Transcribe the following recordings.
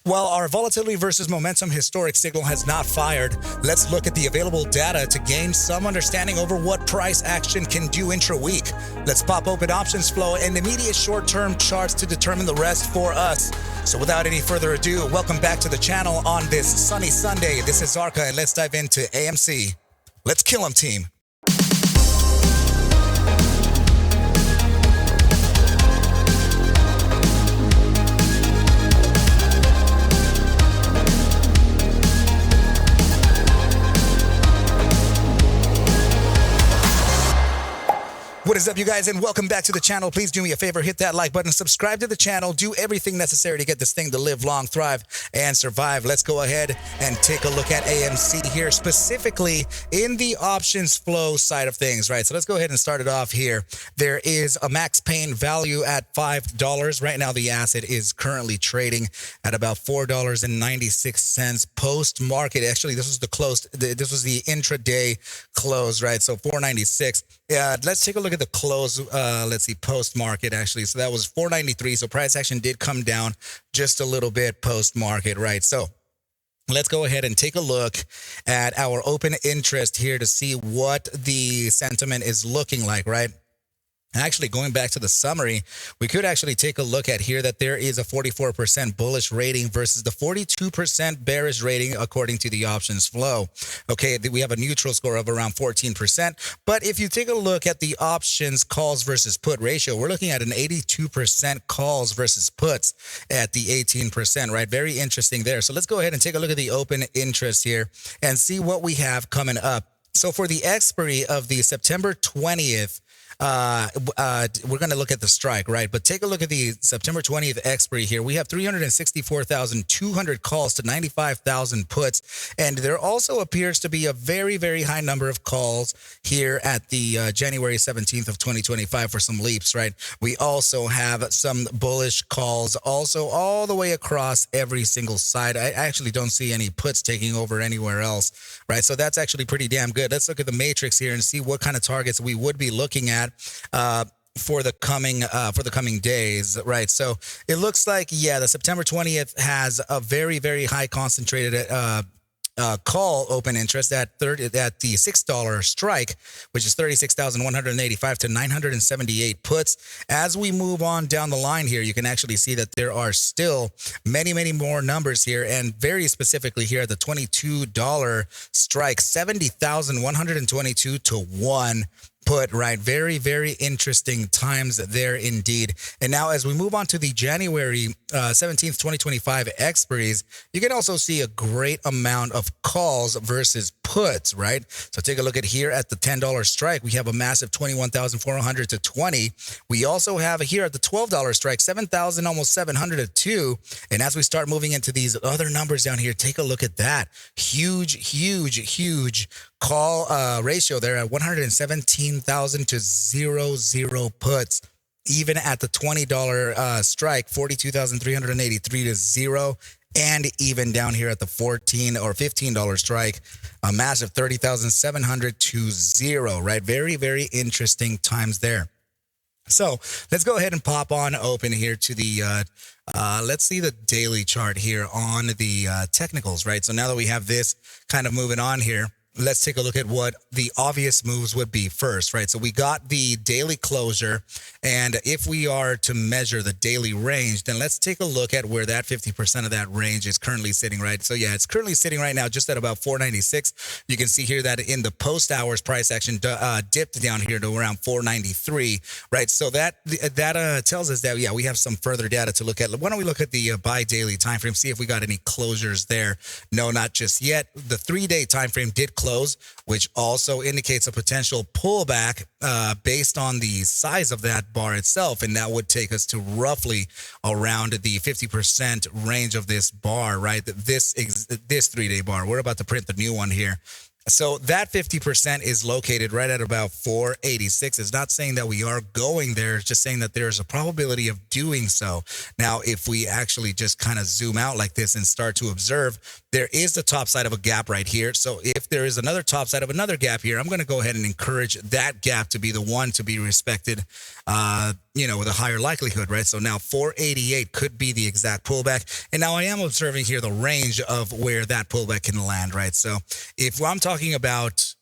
While our volatility versus momentum historic signal has not fired, let's look at the available data to gain some understanding over what price action can do intra-week. Let's pop open options flow and immediate short-term charts to determine the rest for us. So without any further ado, welcome back to the channel on this sunny Sunday. This is ARCa, and let's dive into AMC. Let's kill them, team. What is up, you guys, and welcome back to the channel. Please do me a favor, hit that like button, subscribe to the channel, do everything necessary to get this thing to live long, thrive, and survive. Let's go ahead and take a look at AMC here, specifically in the options flow side of things, right? So let's go ahead and start it off here. There is a max pain value at $5. Right now, the asset is currently trading at about $4.96 post-market. Actually, this was the intraday close, right? So $4.96. Let's take a look at the close. Let's see, post-market actually. So that was $4.93. So price action did come down just a little bit post-market, right? So let's go ahead and take a look at our open interest here to see what the sentiment is looking like, right? Actually, going back to the summary, we could actually take a look at here that there is a 44% bullish rating versus the 42% bearish rating according to the options flow. Okay, we have a neutral score of around 14%. But if you take a look at the options calls versus put ratio, we're looking at an 82% calls versus puts at the 18%, right? Very interesting there. So let's go ahead and take a look at the open interest here and see what we have coming up. So for the expiry of the September 20th, we're going to look at the strike, right? But take a look at the September 20th expiry here. We have 364,200 calls to 95,000 puts. And there also appears to be a very, very high number of calls here at the January 17th of 2025 for some leaps, right? We also have some bullish calls also all the way across every single side. I actually don't see any puts taking over anywhere else, right? So that's actually pretty damn good. Let's look at the matrix here and see what kind of targets we would be looking at for the coming days, right? So it looks like, yeah, the September 20th has a very, very high concentrated call open interest at the $6 strike, which is 36,185 to 978 puts. As we move on down the line here, you can actually see that there are still many, many more numbers here, and very specifically here at the $22 strike, 70,122 to 1 put, right? Very, very interesting times there indeed. And now as we move on to the January 17th, 2025 expiries, you can also see a great amount of calls versus puts, right? So take a look at here at the $10 strike. We have a massive 21,400 to 20. We also have here at the $12 strike, 7,000, almost 700 to 2. And as we start moving into these other numbers down here, take a look at that. Huge, huge, huge call ratio there at 117,000 to 0 puts. Even at the $20 strike, 42,383 to 0. And even down here at the $14 or $15 strike, a massive 30,700 to 0, right? Very, very interesting times there. So let's go ahead and pop on open here to the, let's see the daily chart here on the technicals, right? So now that we have this kind of moving on here, let's take a look at what the obvious moves would be first, right? So we got the daily closure, and if we are to measure the daily range, then let's take a look at where that 50% of that range is currently sitting, right? So yeah, it's currently sitting right now just at about 496. You can see here that in the post hours price action dipped down here to around 493, right? So that tells us that, yeah, we have some further data to look at. Why don't we look at the buy daily time frame, see if we got any closures there? No, not just yet. The 3-day time frame did close, which also indicates a potential pullback based on the size of that bar itself, and that would take us to roughly around the 50% range of this bar, right? This 3-day bar. We're about to print the new one here. So that 50% is located right at about 486. It's not saying that we are going there. It's just saying that there's a probability of doing so. Now, if we actually just kind of zoom out like this and start to observe, there is the top side of a gap right here. So if there is another top side of another gap here, I'm going to go ahead and encourage that gap to be the one to be respected with a higher likelihood, right? So now 488 could be the exact pullback. And now I am observing here the range of where that pullback can land, right? So if I'm talking about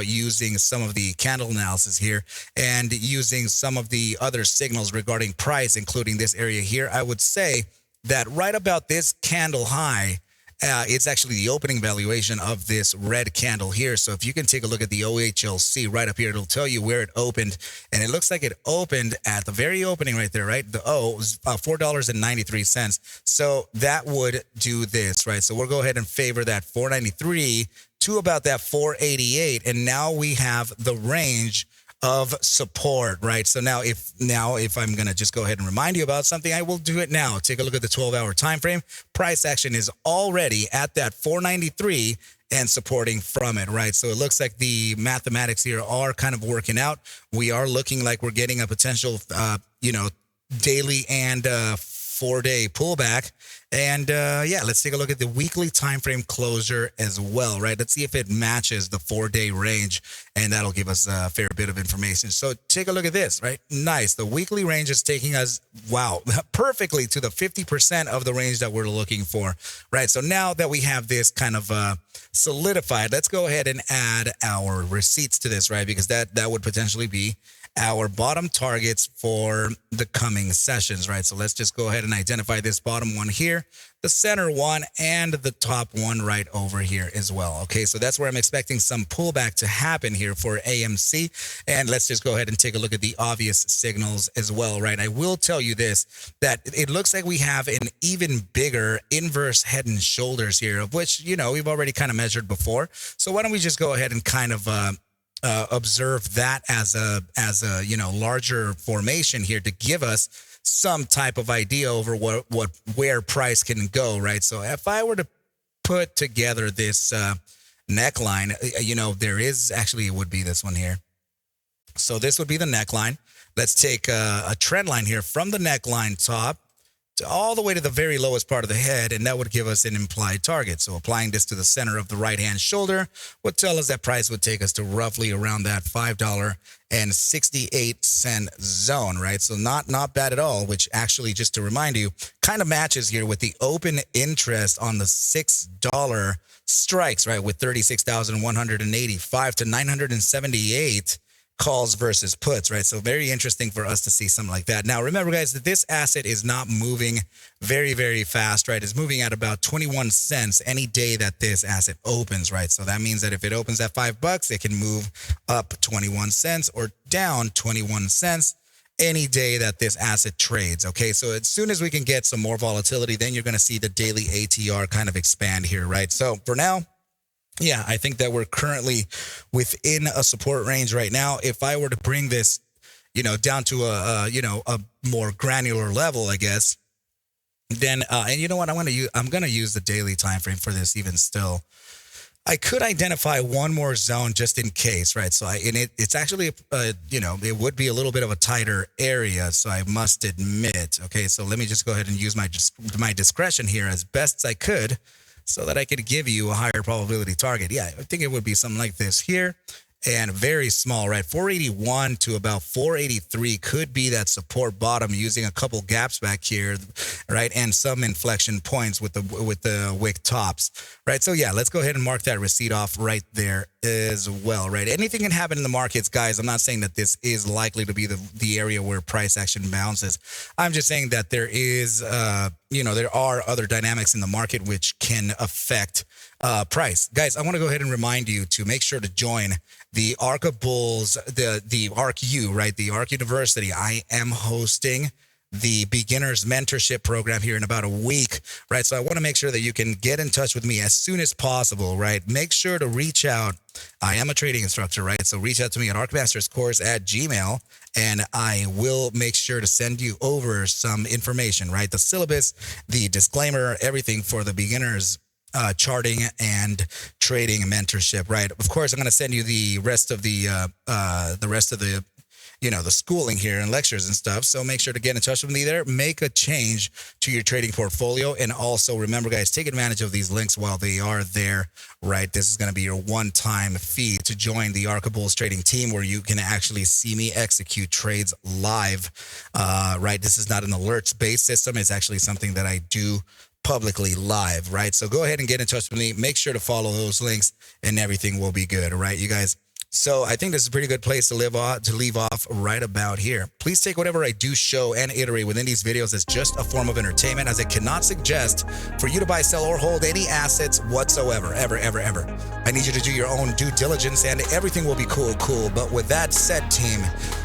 using some of the candle analysis here and using some of the other signals regarding price, including this area here, I would say that right about this candle high, it's actually the opening valuation of this red candle here. So if you can take a look at the OHLC right up here, it'll tell you where it opened. And it looks like it opened at the very opening right there, right? The O was $4.93. So that would do this, right? So we'll go ahead and favor that 493 to about that 488. And now we have the range of support, right? So now if I'm going to just go ahead and remind you about something, I will do it now. Take a look at the 12-hour time frame. Price action is already at that 493 and supporting from it, right? So it looks like the mathematics here are kind of working out. We are looking like we're getting a potential, daily and 4-day pullback. And let's take a look at the weekly time frame closure as well, right? Let's see if it matches the 4-day range, and that'll give us a fair bit of information. So take a look at this, right? Nice. The weekly range is taking us, perfectly to the 50% of the range that we're looking for, right? So now that we have this kind of solidified, let's go ahead and add our receipts to this, right? Because that would potentially be our bottom targets for the coming sessions, right? So let's just go ahead and identify this bottom one here, the center one, and the top one right over here as well. Okay, so that's where I'm expecting some pullback to happen here for AMC. And let's just go ahead and take a look at the obvious signals as well, right? I will tell you this, that it looks like we have an even bigger inverse head and shoulders here, of which, we've already kind of measured before. So why don't we just go ahead and kind of observe that as a larger formation here to give us some type of idea over where price can go, right? So if I were to put together this neckline, there is actually, it would be this one here. So this would be the neckline. Let's take a trend line here from the neckline top to all the way to the very lowest part of the head, and that would give us an implied target. So applying this to the center of the right-hand shoulder would tell us that price would take us to roughly around that $5.68 zone, right? So not bad at all, which actually, just to remind you, kind of matches here with the open interest on the $6 strikes, right? With 36,185 to 978 calls versus puts, right? So very interesting for us to see something like that. Now, remember, guys, that this asset is not moving very, very fast, right? It's moving at about 21 cents any day that this asset opens, right? So that means that if it opens at $5, it can move up 21 cents or down 21 cents any day that this asset trades, okay? So as soon as we can get some more volatility, then you're going to see the daily ATR kind of expand here, right? So for now, yeah, I think that we're currently within a support range right now. If I were to bring this, down to a more granular level, I guess, then and you know what, I'm gonna use the daily time frame for this even still. I could identify one more zone just in case, right? So it's actually it would be a little bit of a tighter area, so I must admit. Okay, so let me just go ahead and use my discretion here as best as I could, so that I could give you a higher probability target. Yeah, I think it would be something like this here. And very small, right? 481 to about 483 could be that support bottom, using a couple gaps back here, right? And some inflection points with the wick tops, right? So yeah, let's go ahead and mark that receipt off right there as well, right? Anything can happen in the markets, guys. I'm not saying that this is likely to be the area where price action bounces. I'm just saying that there is, there are other dynamics in the market which can affect price. Guys, I want to go ahead and remind you to make sure to join the ARCa Bulls, the ARCU, right? The ARC University. I am hosting the beginners mentorship program here in about a week, right? So I want to make sure that you can get in touch with me as soon as possible, right? Make sure to reach out. I am a trading instructor, right? So reach out to me at ArcMastersCourse at Gmail, and I will make sure to send you over some information, right? The syllabus, the disclaimer, everything for the beginners charting and trading mentorship, right? Of course, I'm going to send you the rest of the the schooling here and lectures and stuff. So make sure to get in touch with me there. Make a change to your trading portfolio. And also remember, guys, take advantage of these links while they are there, right? This is going to be your one-time fee to join the ARCa Bulls trading team, where you can actually see me execute trades live, right? This is not an alerts-based system. It's actually something that I do publicly live, right? So go ahead and get in touch with me. Make sure to follow those links and everything will be good, right, you guys? So I think this is a pretty good place to leave off right about here. Please take whatever I do show and iterate within these videos as just a form of entertainment, as it cannot suggest for you to buy, sell, or hold any assets whatsoever, ever. I need you to do your own due diligence and everything will be cool. But with that said, team,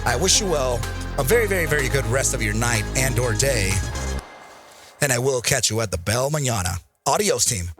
I wish you well a very, very, very good rest of your night and or day. And I will catch you at the bell mañana. Adios, team.